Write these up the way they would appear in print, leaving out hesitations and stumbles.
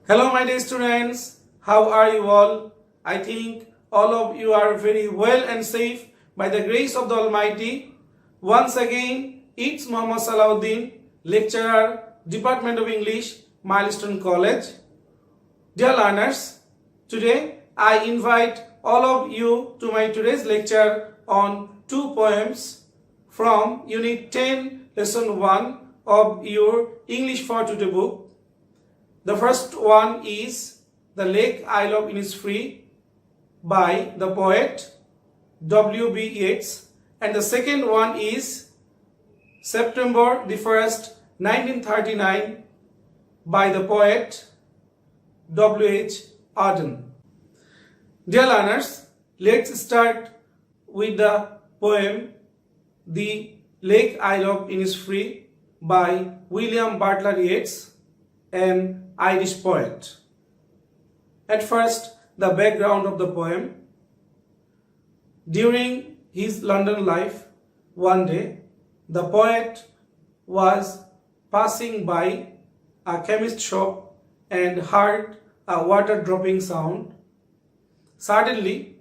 Hello my dear students, how are you all? I think all of you are very well and safe by the grace of the Almighty. Once again, it's Muhammad Salauddin, lecturer, Department of English, Milestone College. Dear learners, today I invite all of you to my today's lecture on two poems from Unit 10, Lesson 1 of your English for Today book. The first one is The Lake Isle of Innisfree by the poet W.B. Yeats, and the second one is September the 1st, 1939 by the poet W.H. Auden. Dear learners, let's start with the poem The Lake Isle of Innisfree by William Butler Yeats, an Irish poet. At first, the background of the poem. During his London life, one day, the poet was passing by a chemist shop and heard a water dropping sound. Suddenly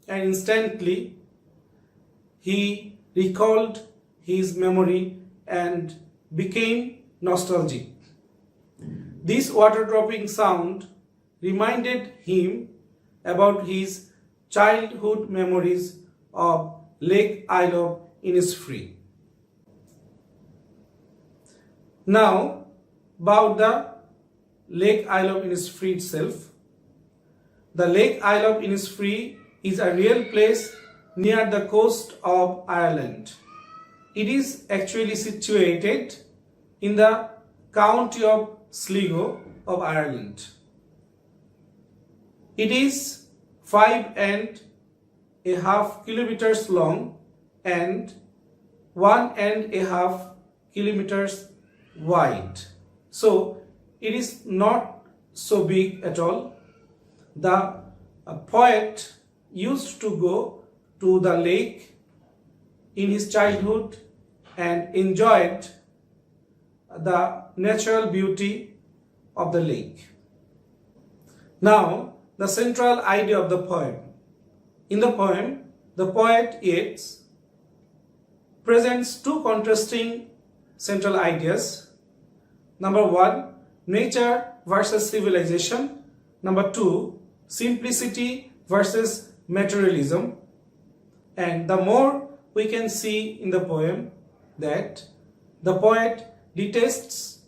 and instantly, he recalled his memory and became nostalgic. This water dropping sound reminded him about his childhood memories of Lake Isle of Innisfree. Now, about the Lake Isle of Innisfree itself. The Lake Isle of Innisfree is a real place near the coast of Ireland. It is actually situated in the county of Sligo of Ireland. It is 5.5 kilometers long and 1.5 kilometers wide. So it is not so big at all. The poet used to go to the lake in his childhood and enjoyed the natural beauty of the lake. Now, the central idea of the poem. In the poem, the poet Yeats presents two contrasting central ideas. Number one, nature versus civilization. Number two, simplicity versus materialism. And the more we can see in the poem that the poet detests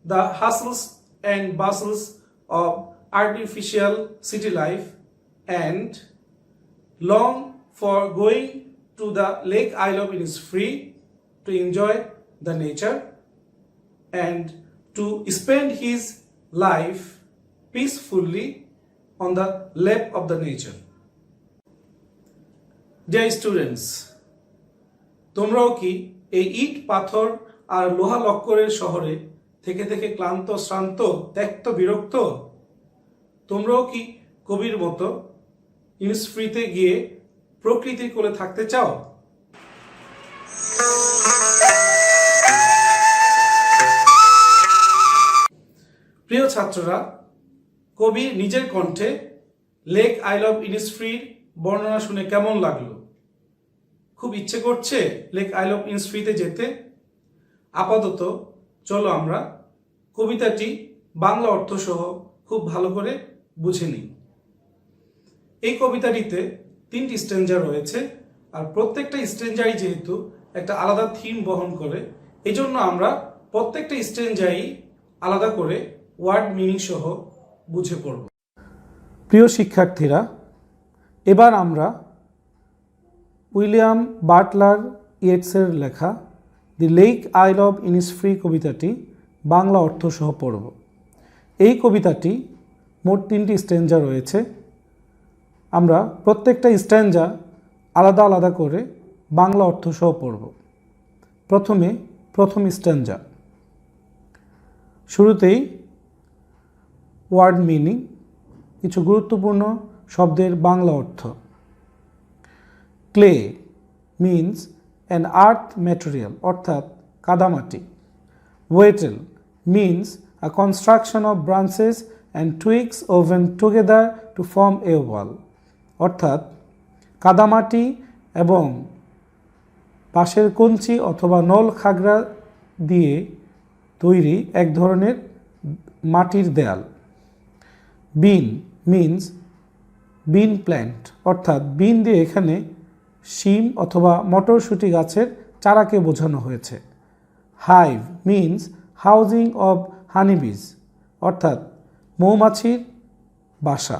the hustles and bustles of artificial city life and long for going to the Lake Isle of Innisfree to enjoy the nature and to spend his life peacefully on the lap of the nature. Dear students, তোমরাও কি এই ইট পাথর আর লোহা লক্করের শহরে থেকে থেকে ক্লান্ত শ্রান্ত ত্যক্ত বিরক্ত? তোমরাও কি কবির মতো ইনসফ্রিতে গিয়ে প্রকৃতির কোলে থাকতে চাও? প্রিয় ছাত্ররা, কবির নিজের কণ্ঠে লেক আইল অফ ইনসফ্রির বর্ণনা শুনে কেমন লাগলো? খুব ইচ্ছে করছে লেক আইল অফ ইনসফ্রিতে যেতে? আপাতত চলো আমরা কবিতাটি বাংলা অর্থ সহ খুব ভালো করে বুঝে নিই। এই কবিতাটিতে 3টি স্ট্যাঞ্জা রয়েছে আর প্রত্যেকটা স্ট্যাঞ্জাই যেহেতু একটা আলাদা থিম বহন করে, এজন্য আমরা প্রত্যেকটা স্ট্যাঞ্জাই আলাদা করে ওয়ার্ড মিনিং সহ বুঝে পড়ব। প্রিয় শিক্ষার্থীরা, এবার আমরা উইলিয়াম বাটলার ইয়েটসের লেখা দি লেক আইল অফ ইনিসফ্রি কবিতাটি বাংলা অর্থ সহ পড়ব। এই কবিতাটি মোট 3টি স্ট্যাঞ্জা রয়েছে। আমরা প্রত্যেকটা স্ট্যাঞ্জা আলাদা আলাদা করে বাংলা অর্থ সহ পড়ব। প্রথমে প্রথম স্ট্যাঞ্জা। শুরুতেই ওয়ার্ড মিনিং, কিছু গুরুত্বপূর্ণ শব্দের বাংলা অর্থ। Clay means an earth material, অর্থাৎ কাদামাটি। Wattle means a construction of branches and twigs woven together to form a wall. অর্থাৎ কাদামাটি এবং পাশের কঞ্চি অথবা নল খাগড়া দিয়ে তৈরি এক ধরনের মাটির দেয়াল। বিন মিন্স বিন প্ল্যান্ট, অর্থাৎ বিন দিয়ে এখানে শিম অথবা মটরশুঁটি গাছের চারাকে বোঝানো হয়েছে। হাইভ মিন্স হাউজিং অব হানিবিজ, অর্থাৎ মৌমাছির বাসা।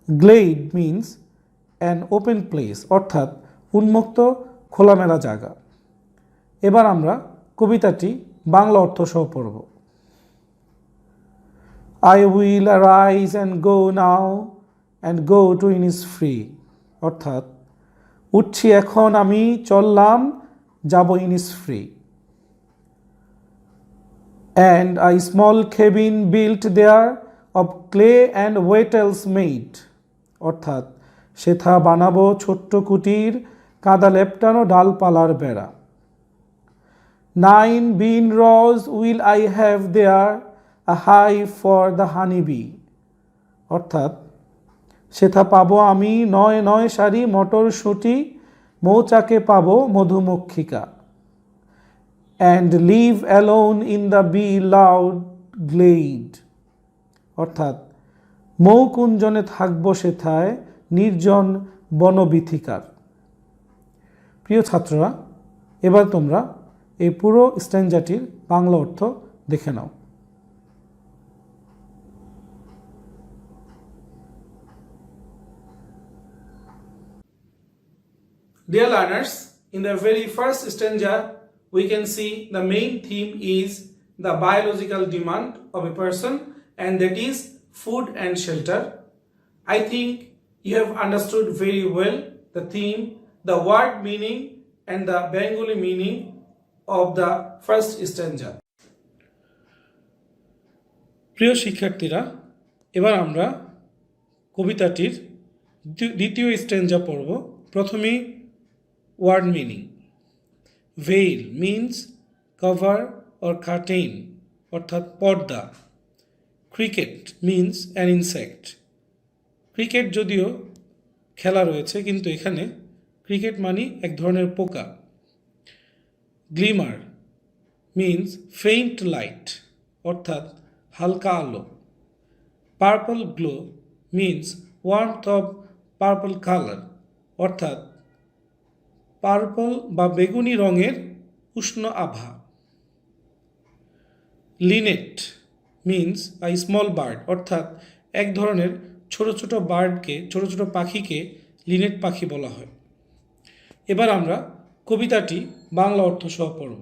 Glade means an open place, অর্থাৎ উন্মুক্ত খোলামেলা জায়গা। এবার আমরা কবিতাটি বাংলা অর্থ সহ পড়ব। I will arise and go now and go to Innisfree, অর্থাৎ উঠছি এখন আমি, চললাম, যাব Innisfree. And a small cabin built there of clay and wattles made, অর্থাৎ সেথা বানাবো ছোট্ট কুটির, কাদা লেপটানো ডালপালার বেড়া। 9 bean rows will I have there, a hive for the honeybee, অর্থাৎ সেথা পাবো আমি 9 সারি মটরশুঁটি, মৌচাকে পাবো মধুমক্ষিকা। And live alone in the bee loud glade, অর্থাৎ মৌকুঞ্জনে থাকবো সেথায় নির্জন বনবিথিকার। প্রিয় ছাত্ররা, এবার তোমরা এই পুরো স্ট্যাঞ্জাটির বাংলা অর্থ দেখে নাও। Dear learners, in the very first stanza, we can see the main theme is the biological demand of a person, and that is food and shelter. I think you have understood very well the theme, the word meaning, and the Bengali meaning of the first stanza. প্রিয় শিক্ষার্থীরা, এবার আমরা কবিতাটির দ্বিতীয় স্ট্যাঞ্জা পড়ব। প্রথমেই word meaning. Veil means cover or curtain, অর্থাৎ পর্দা। Cricket means an insect. Cricket যদিও খেলা রয়েছে, কিন্তু এখানে ক্রিকেট মানে এক ধরনের পোকা। Glimmer means faint light, অর্থাৎ হালকা আলো। Purple glow means warmth of purple color, অর্থাৎ পার্পল বা বেগুনি রঙের উষ্ণ আভা। Linnet means a small bird, অর্থাৎ এক ধরনের ছোট ছোট বার্ডকে, ছোট ছোট পাখিকে লিনেট পাখি বলা হয়। এবার আমরা কবিতাটি বাংলা অর্থ সহ পড়ব।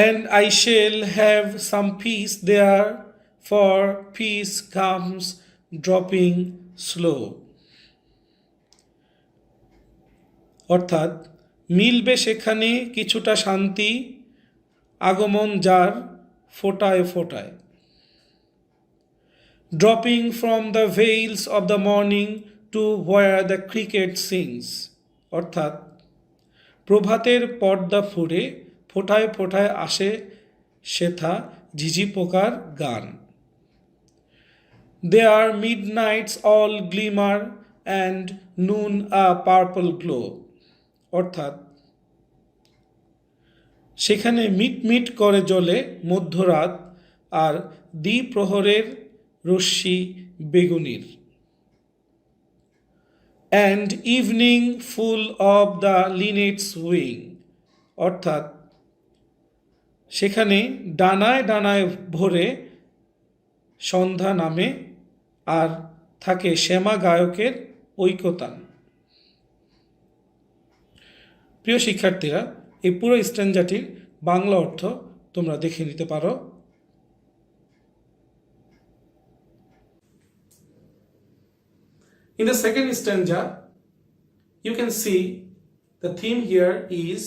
And I shall have some peace there, for peace comes dropping slow, অর্থাৎ মিলবে সেখানে কিছুটা শান্তি, আগমন যার ফোটায় ফোটায়। Dropping from the veils of the morning to where the cricket sings, অর্থাৎ প্রভাতের পর্দা ফুঁড়ে ফোটায় ফোটায় আসে সেথা ঝিঝি পোকার গান। There midnights all glimmer and noon a purple glow, অর্থাৎ সেখানে মিটমিট করে জ্বলে মধ্যরাত আর দ্বিপ্রহরের রশ্মি বেগুনির। And evening full of the linnet's wing, অর্থাৎ সেখানে ডানায় ডানায় ভরে সন্ধ্যা নামে আর থাকে শ্যামা গায়কের ঐকতান। প্রিয় শিক্ষার্থীরা, এই পুরো স্ট্যাঞ্জাটির বাংলা অর্থ তোমরা দেখে নিতে পারো। In the second stanza, you can see the theme here is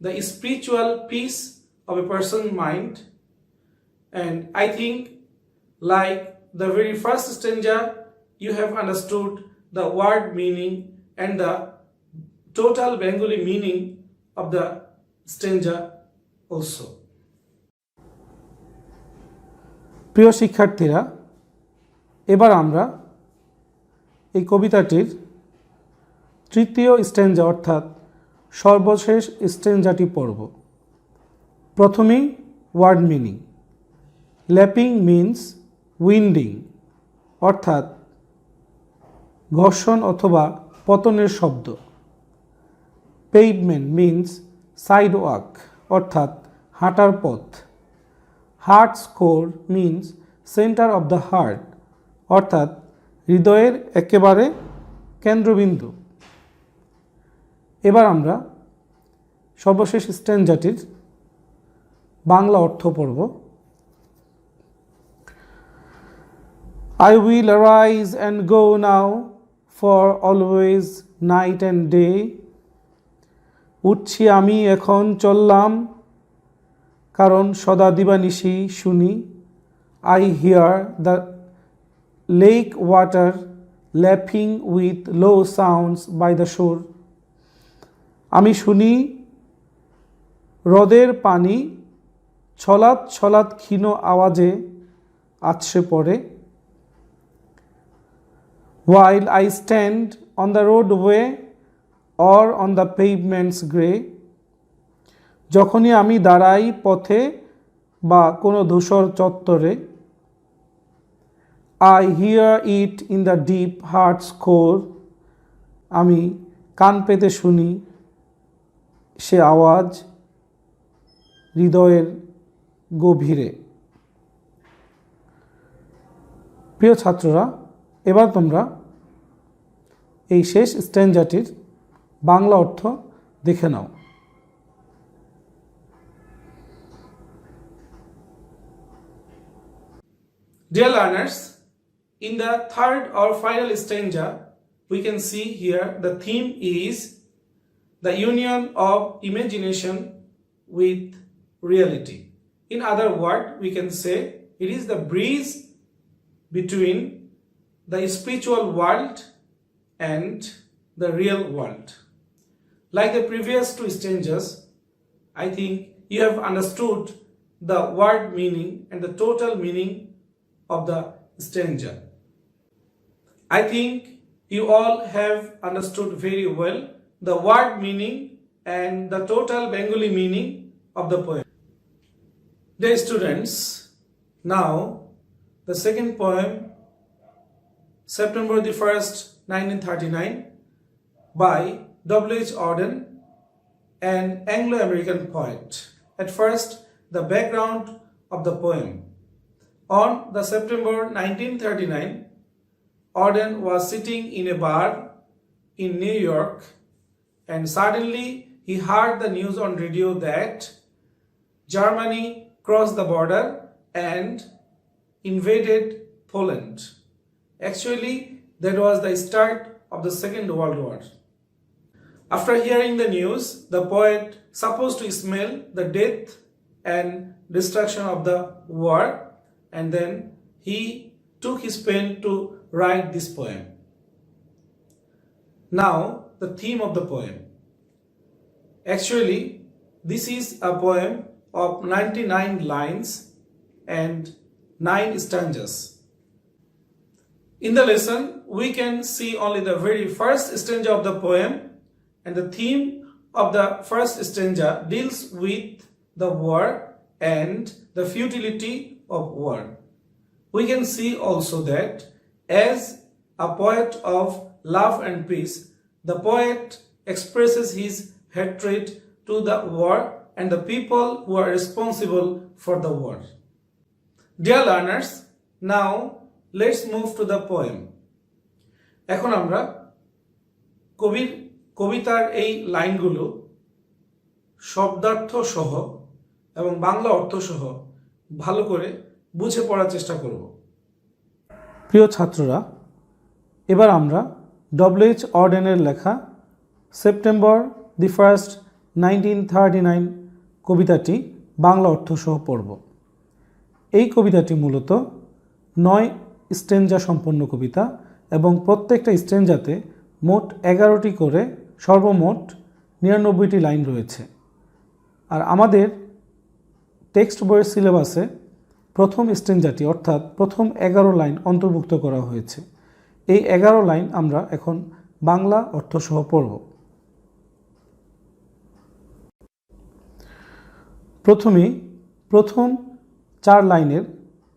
the spiritual peace of a person's mind, and I think like the very first stanza, you have understood the word meaning and the total Bengali meaning of the stanza also. প্রিয় শিক্ষার্থীরা, এবার আমরা এই কবিতাটির তৃতীয় স্ট্যাঞ্জা অর্থাৎ সর্বশেষ স্ট্যাঞ্জাটি পড়ব। প্রথমেই word meaning. Lapping means winding অর্থাৎ ঘর্ষণ অথবা পতনের শব্দ। পেভমেন্ট মিন্স সাইডওয়াক অর্থাৎ হাঁটার পথ। Heart score means centre of the heart অর্থাৎ হৃদয়ের একেবারে কেন্দ্রবিন্দু। এবার আমরা সর্বশেষ স্ট্যাঞ্জাটির বাংলা অর্থ পড়ব। I will arise and go now for always night and day. উঠছি আমি এখন চললাম কারণ সদা দিবানিশি শুনি। I hear the lake water lapping with low sounds by the shore. আমি শুনি হ্রদের পানি ছলাৎ ছলাৎ ক্ষীণ আওয়াজে আছড়ে পড়ে। While I stand on the roadway or on the pavements grey. যখনই আমি দাঁড়াই পথে বা কোনো ধূসর চত্বরে। I hear it in the deep heart's core. আমি কান পেতে শুনি সে আওয়াজ হৃদয়ের গভীরে। প্রিয় ছাত্ররা, এবার তোমরা এই শেষ স্ট্যাঞ্জাটির বাংলা অর্থ দেখে নাও। Dear learners, in the third or final stanza, we can see here the theme is the union of imagination with reality. In other words, we can say it is the bridge between the spiritual world and the real world. Like the previous two stanzas, I think you have understood the word meaning and the total meaning of the stanza. I think you all have understood very well the word meaning and the total Bengali meaning of the poem. Dear students, now the second poem, September the 1st, 1939, by W.H. Auden, an Anglo-American poet. At first, the background of the poem. On the September 1939, Auden was sitting in a bar in New York, and suddenly he heard the news on radio that Germany crossed the border and invaded Poland. Actually, that was the start of the Second World War. After hearing the news, the poet supposed to smell the death and destruction of the war, and then he took his pen to write this poem. Now, the theme of the poem. Actually, this is a poem of 99 lines and 9 stanzas. In the lesson, we can see only the very first stanza of the poem, and the theme of the first stanza deals with the war and the futility of war. We can see also that as a poet of love and peace, the poet expresses his hatred to the war and the people who are responsible for the war. Dear learners, now let's move to the poem. এখন আমরা কবিতার এই লাইনগুলো শব্দার্থ সহ এবং বাংলা অর্থ সহ ভালো করে বুঝে পড়ার চেষ্টা করব। প্রিয় ছাত্ররা, এবার আমরা W.H. অর্ডেনের লেখা সেপ্টেম্বর দি 1st, 1939 কবিতাটি বাংলা অর্থ সহ পড়ব। এই কবিতাটি মূলত 9 স্ট্যাঞ্জা সম্পন্ন কবিতা এবং প্রত্যেকটা স্ট্যাঞ্জাতে মোট 11টি করে সর্বমোট 99টি লাইন রয়েছে। আর আমাদের টেক্সট বইয়ের সিলেবাসে প্রথম স্ট্যাঞ্জাটি অর্থাৎ প্রথম 11 লাইন অন্তর্ভুক্ত করা হয়েছে। এই 11 লাইন আমরা এখন বাংলা অর্থসহ পড়ব। প্রথমেই প্রথম 4 লাইনের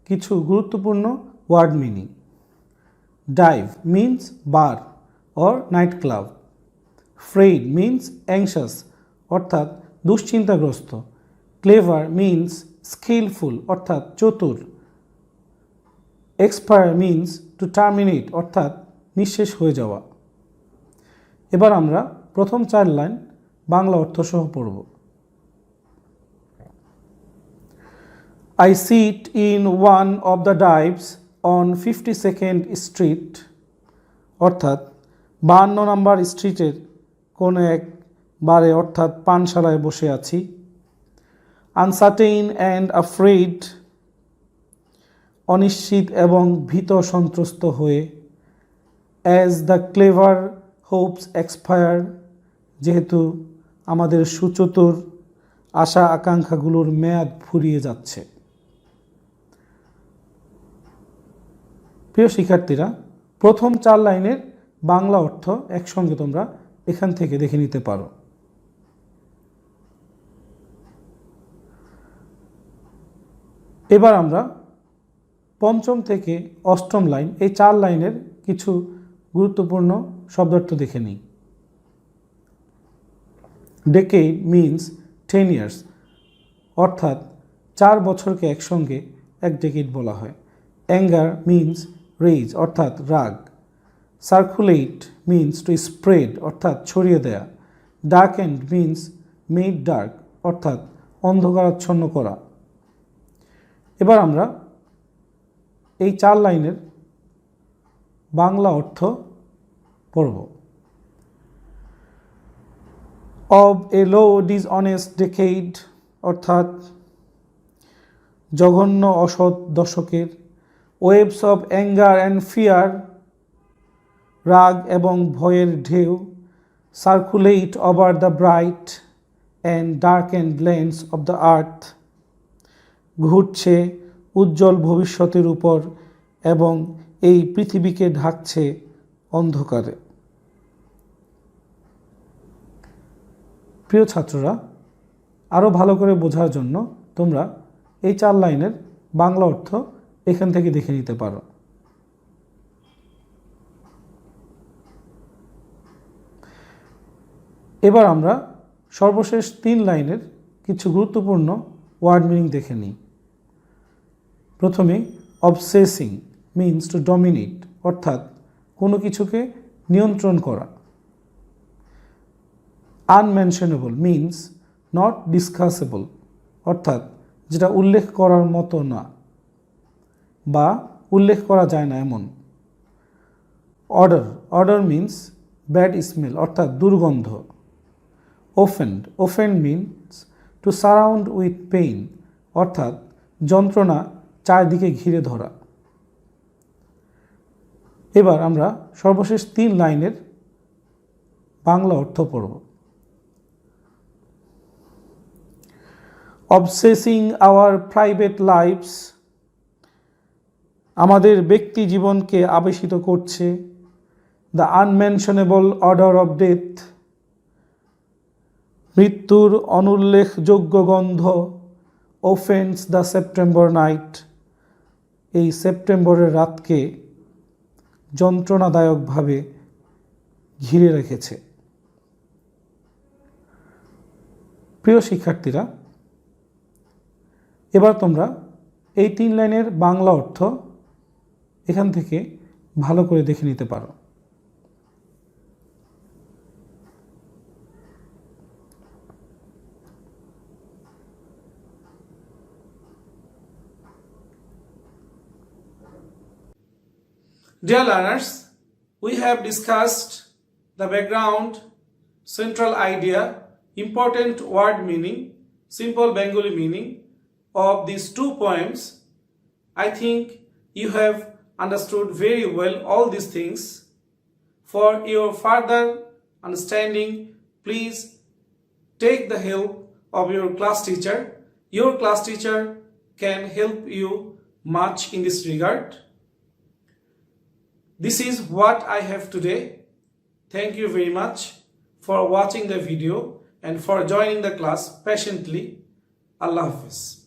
কিছু গুরুত্বপূর্ণ word meaning. Dive means bar or night club. Fraught means anxious অর্থাৎ দুশ্চিন্তাগ্রস্ত। ক্লেভার মিন্স স্কিলফুল অর্থাৎ চতুর। এক্সপায়ার মিন্স টু টার্মিনেট অর্থাৎ নিঃশেষ হয়ে যাওয়া। এবার আমরা প্রথম 4 লাইন বাংলা অর্থসহ পড়ব। I sit in one of the dives on 52nd Street অর্থাৎ 52 নম্বর স্ট্রিটের কোন এক বারে অর্থাৎ পানশালায় বসে আছি। আনসার্টেইন অ্যান্ড আফ্রেড অনিশ্চিত এবং ভীত সন্ত্রস্ত হয়ে। As the clever Hopes expire যেহেতু আমাদের সুচতুর আশা আকাঙ্ক্ষাগুলোর মেয়াদ ফুরিয়ে যাচ্ছে। প্রিয় শিক্ষার্থীরা, প্রথম 4 লাইনের বাংলা অর্থ একসঙ্গে তোমরা এখান থেকে দেখে নিতে পারো। এবার আমরা পঞ্চম থেকে অষ্টম লাইন এই 4 লাইনের কিছু গুরুত্বপূর্ণ শব্দার্থ দেখে নিই। ডেকেড মিন্স 10 ইয়ার্স অর্থাৎ 4 বছরকে একসঙ্গে এক ডেকেড বলা হয়। অ্যাঙ্গার মিন্স রেজ অর্থাৎ রাগ। সার্কুলেট মিন্স টু স্প্রেড অর্থাৎ ছড়িয়ে দেয়া। Darkened means made dark অর্থাৎ অন্ধকারাচ্ছন্ন করা। এবার আমরা এই 4 লাইনের বাংলা অর্থ পড়ব। Of a low dishonest decade অর্থাৎ জঘন্য অসৎ দশকের। Waves of anger and fear রাগ এবং ভয়ের ঢেউ। Circulate over the bright and dark and lands of the earth ঘুরছে উজ্জ্বল ভবিষ্যতের উপর এবং এই পৃথিবীকে ঢাকছে অন্ধকারে। প্রিয় ছাত্ররা, আরও ভালো করে বোঝার জন্য তোমরা এই 4 লাইনের বাংলা অর্থ এখান থেকে দেখে নিতে পারো। এবার আমরা সর্বশেষ 3 লাইনের কিছু গুরুত্বপূর্ণ ওয়ার্ড মিনিং দেখে নিই। প্রথমে অবসেসিং মিন্স টু ডমিনেট অর্থাৎ কোনো কিছুকে নিয়ন্ত্রণ করা। আনমেনশনেবল মিন্স নট ডিসকাসেবল অর্থাৎ যেটা উল্লেখ করার মতো না বা উল্লেখ করা যায় না এমন। অর্ডার মিন্স ব্যাড স্মেল অর্থাৎ দুর্গন্ধ। Offend means to surround with pain অর্থাৎ যন্ত্রণা চারদিকে ঘিরে ধরা। এবার আমরা সর্বশেষ 3 লাইনের বাংলা অর্থ পড়ব। অবসেসিং আওয়ার প্রাইভেট লাইফস আমাদের ব্যক্তি জীবনকে আবেশিত করছে। দ্য আনমেনশনেবল অর্ডার অফ ডেথ মৃত্যুর অনুল্লেখযোগ্য গন্ধ। ওফেন্স দ্য সেপ্টেম্বর নাইট এই সেপ্টেম্বরের রাতকে যন্ত্রণাদায়কভাবে ঘিরে রেখেছে। প্রিয় শিক্ষার্থীরা, এবার তোমরা এই 3 লাইনের বাংলা অর্থ এখান থেকে ভালো করে দেখে নিতে পারো। Dear learners, we have discussed the background, central idea, important word meaning, simple Bengali meaning of these 2 poems. I think you have understood very well all these things. For your further understanding, please take the help of your class teacher. Your class teacher can help you much in this regard. This is what I have today. Thank you very much for watching the video and for joining the class patiently. Allah Hafiz.